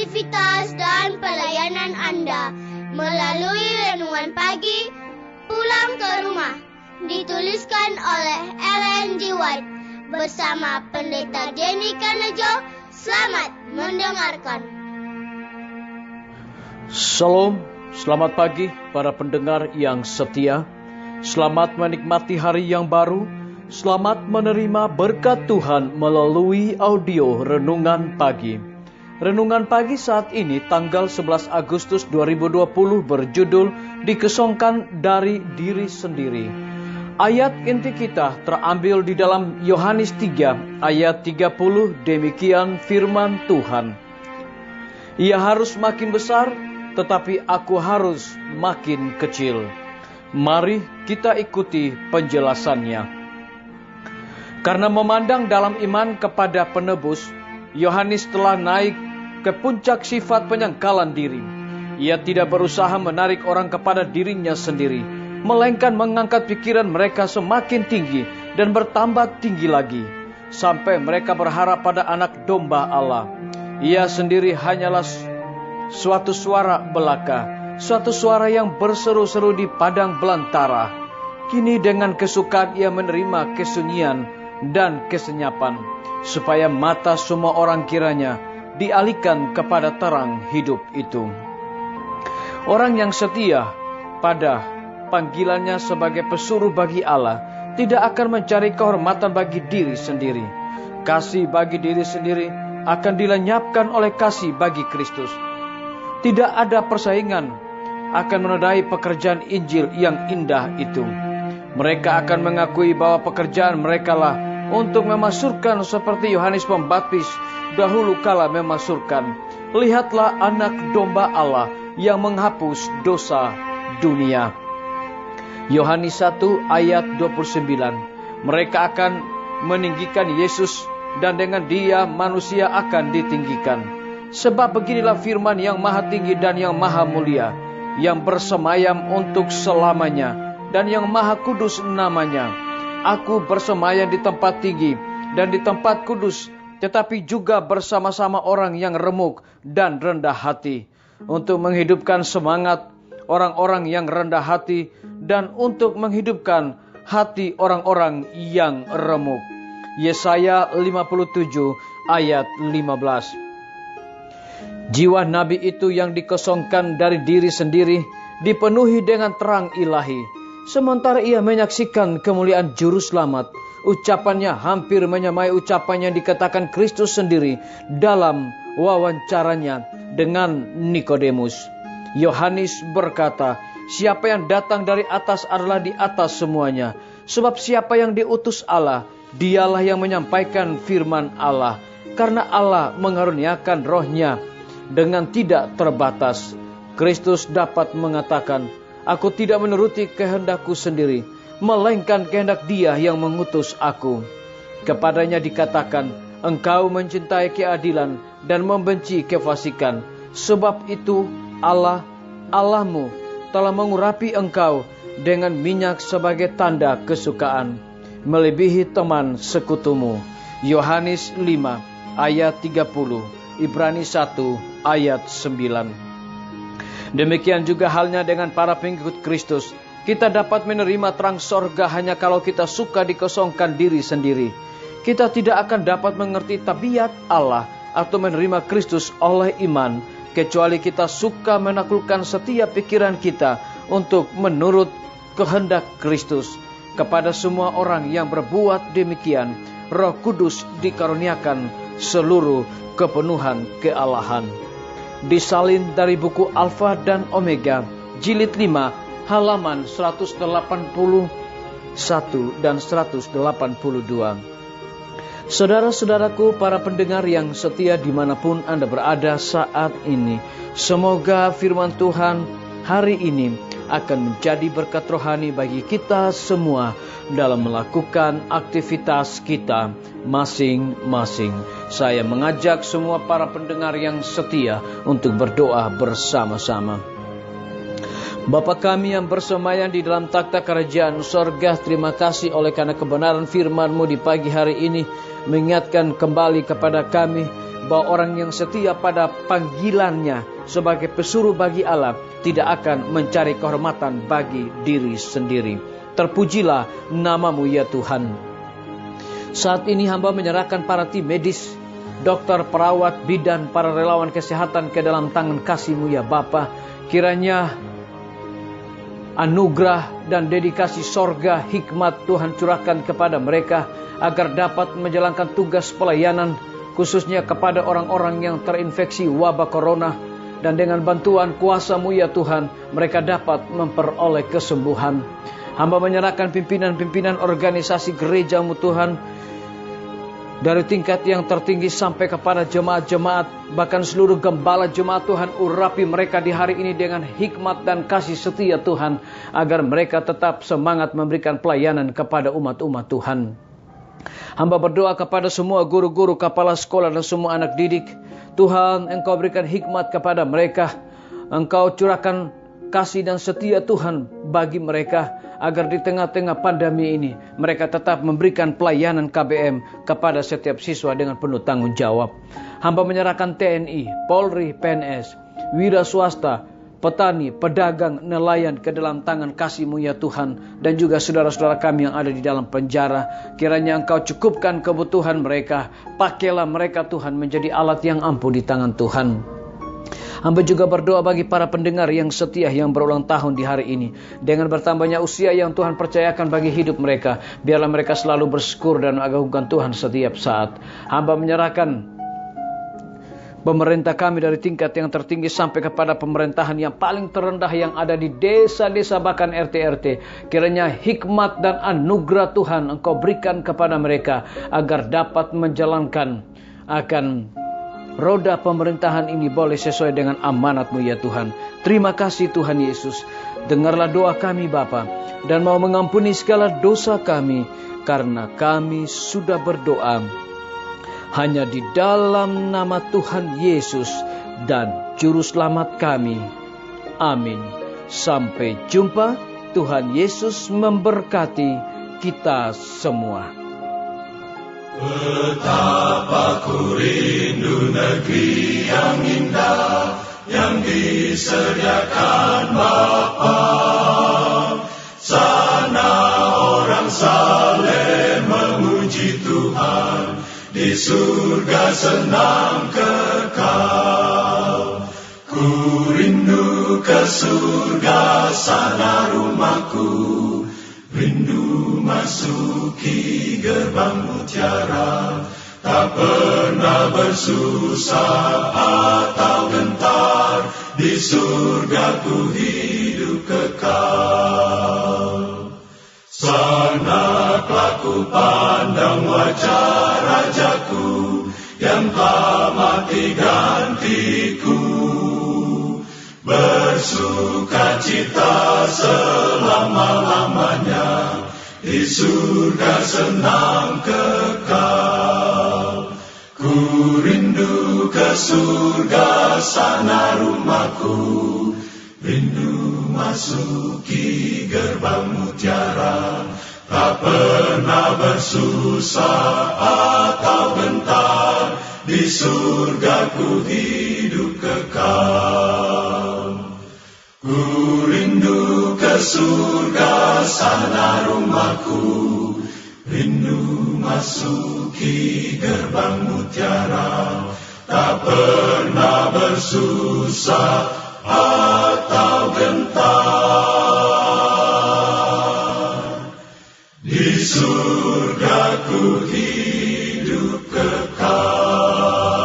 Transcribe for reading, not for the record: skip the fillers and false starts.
aktivitas dan pelayanan Anda melalui renungan pagi Pulang ke Rumah, dituliskan oleh Ellen G. White bersama Pendeta Jenny Kanejo. Selamat mendengarkan. Shalom, selamat pagi para pendengar yang setia. Selamat menikmati hari yang baru. Selamat menerima berkat Tuhan melalui audio Renungan Pagi. Renungan Pagi saat ini tanggal 11 Agustus 2020 berjudul Dikosongkan dari Diri Sendiri. Ayat inti kita terambil di dalam Yohanes 3 ayat 30, demikian firman Tuhan. Ia harus makin besar, tetapi aku harus makin kecil. Mari kita ikuti penjelasannya. Karena memandang dalam iman kepada penebus, Yohanes telah naik ke puncak sifat penyangkalan diri. Ia tidak berusaha menarik orang kepada dirinya sendiri, melainkan mengangkat pikiran mereka semakin tinggi dan bertambah tinggi lagi, sampai mereka berharap pada anak domba Allah. Ia sendiri hanyalah suatu suara belaka, suatu suara yang berseru-seru di padang belantara. Kini dengan kesukaan ia menerima kesunyian dan kesenyapan, supaya mata semua orang kiranya dialihkan kepada terang hidup itu. Orang yang setia pada panggilannya sebagai pesuruh bagi Allah tidak akan mencari kehormatan bagi diri sendiri. Kasih bagi diri sendiri akan dilenyapkan oleh kasih bagi Kristus. Tidak ada persaingan akan menodai pekerjaan Injil yang indah itu. Mereka akan mengakui bahwa pekerjaan mereka lah untuk memasurkan seperti Yohanes Pembaptis dahulu kala memasurkan. Lihatlah anak domba Allah yang menghapus dosa dunia. Yohanes 1 ayat 29. Mereka akan meninggikan Yesus dan dengan dia manusia akan ditinggikan. Sebab beginilah firman yang maha tinggi dan yang maha mulia, yang bersemayam untuk selamanya dan yang maha kudus namanya. Aku bersemayam di tempat tinggi dan di tempat kudus, tetapi juga bersama-sama orang yang remuk dan rendah hati, untuk menghidupkan semangat orang-orang yang rendah hati dan untuk menghidupkan hati orang-orang yang remuk. Yesaya 57 ayat 15. Jiwa nabi itu yang dikosongkan dari diri sendiri dipenuhi dengan terang ilahi. Sementara ia menyaksikan kemuliaan juru selamat, ucapannya hampir menyamai ucapan yang dikatakan Kristus sendiri dalam wawancaranya dengan Nikodemus. Yohanes berkata, siapa yang datang dari atas adalah di atas semuanya. Sebab siapa yang diutus Allah, dialah yang menyampaikan firman Allah. Karena Allah mengaruniakan rohnya dengan tidak terbatas. Kristus dapat mengatakan, aku tidak menuruti kehendakku sendiri, melainkan kehendak Dia yang mengutus aku. Kepadanya dikatakan, engkau mencintai keadilan dan membenci kefasikan. Sebab itu Allahmu telah mengurapi engkau dengan minyak sebagai tanda kesukaan, melebihi teman sekutumu. Yohanes 5 ayat 30, Ibrani 1 ayat 9. Demikian juga halnya dengan para pengikut Kristus. Kita dapat menerima terang sorga hanya kalau kita suka dikosongkan diri sendiri. Kita tidak akan dapat mengerti tabiat Allah atau menerima Kristus oleh iman, kecuali kita suka menaklukkan setiap pikiran kita untuk menurut kehendak Kristus. Kepada semua orang yang berbuat demikian, Roh Kudus dikaruniakan seluruh kepenuhan kealahan. Disalin dari buku Alfa dan Omega, jilid 5, halaman 181 dan 182. Saudara-saudaraku, para pendengar yang setia dimanapun Anda berada saat ini, semoga firman Tuhan hari ini akan menjadi berkat rohani bagi kita semua dalam melakukan aktivitas kita masing-masing. Saya mengajak semua para pendengar yang setia untuk berdoa bersama-sama. Bapa kami yang bersemayam di dalam takhta kerajaan sorga, terima kasih oleh karena kebenaran firman-Mu di pagi hari ini mengingatkan kembali kepada kami bahwa orang yang setia pada panggilannya sebagai pesuruh bagi Allah tidak akan mencari kehormatan bagi diri sendiri. Terpujilah namamu ya Tuhan. Saat ini hamba menyerahkan para tim medis, dokter, perawat, bidan, para relawan kesehatan ke dalam tangan kasih-Mu ya Bapa. Kiranya anugerah dan dedikasi sorga, hikmat Tuhan curahkan kepada mereka agar dapat menjalankan tugas pelayanan, khususnya kepada orang-orang yang terinfeksi wabah corona. Dan dengan bantuan kuasa-Mu ya Tuhan, mereka dapat memperoleh kesembuhan. Hamba menyerahkan pimpinan-pimpinan organisasi gereja-Mu Tuhan, dari tingkat yang tertinggi sampai kepada jemaat-jemaat, bahkan seluruh gembala jemaat Tuhan, urapi mereka di hari ini dengan hikmat dan kasih setia Tuhan, agar mereka tetap semangat memberikan pelayanan kepada umat-umat Tuhan. Hamba berdoa kepada semua guru-guru, kepala sekolah dan semua anak didik. Tuhan, Engkau berikan hikmat kepada mereka. Engkau curahkan kasih dan setia Tuhan bagi mereka, agar di tengah-tengah pandemi ini mereka tetap memberikan pelayanan KBM kepada setiap siswa dengan penuh tanggung jawab. Hamba menyerahkan TNI, Polri, PNS, wira swasta, petani, pedagang, nelayan ke dalam tangan kasih-Mu ya Tuhan, dan juga saudara-saudara kami yang ada di dalam penjara. Kiranya Engkau cukupkan kebutuhan mereka. Pakailah mereka Tuhan menjadi alat yang ampuh di tangan Tuhan. Hamba juga berdoa bagi para pendengar yang setia yang berulang tahun di hari ini. Dengan bertambahnya usia yang Tuhan percayakan bagi hidup mereka, biarlah mereka selalu bersyukur dan mengagungkan Tuhan setiap saat. Hamba menyerahkan pemerintah kami dari tingkat yang tertinggi sampai kepada pemerintahan yang paling terendah yang ada di desa-desa bahkan RT-RT. Kiranya hikmat dan anugerah Tuhan Engkau berikan kepada mereka agar dapat menjalankan akan roda pemerintahan ini boleh sesuai dengan amanat-Mu ya Tuhan. Terima kasih Tuhan Yesus. Dengarlah doa kami Bapa, dan mau mengampuni segala dosa kami, karena kami sudah berdoa hanya di dalam nama Tuhan Yesus dan Juru Selamat kami. Amin. Sampai jumpa. Tuhan Yesus memberkati kita semua. Betapa ku rindu negeri yang indah yang disediakan Bapa. Sana orang saleh memuji Tuhan, di surga senang kekal. Ku rindu ke surga, sana rumahku, rindu masuki gerbang mutiara, tak pernah bersusah atau gentar, di surga ku hidup kekal. Sana ku pandang wajah Rajaku yang telah mati gantiku, bersuka cita selama-lamanya, di surga senang kekal. Ku rindu ke surga, sana rumahku, rindu masuki gerbang mutiara, tak pernah bersusah atau gentar, di surga ku hidup kekal. Ku rindu ke surga, sana rumahku, rindu masuki gerbang mutiara, tak pernah bersusah atau gentar, di surga ku hidup kekal.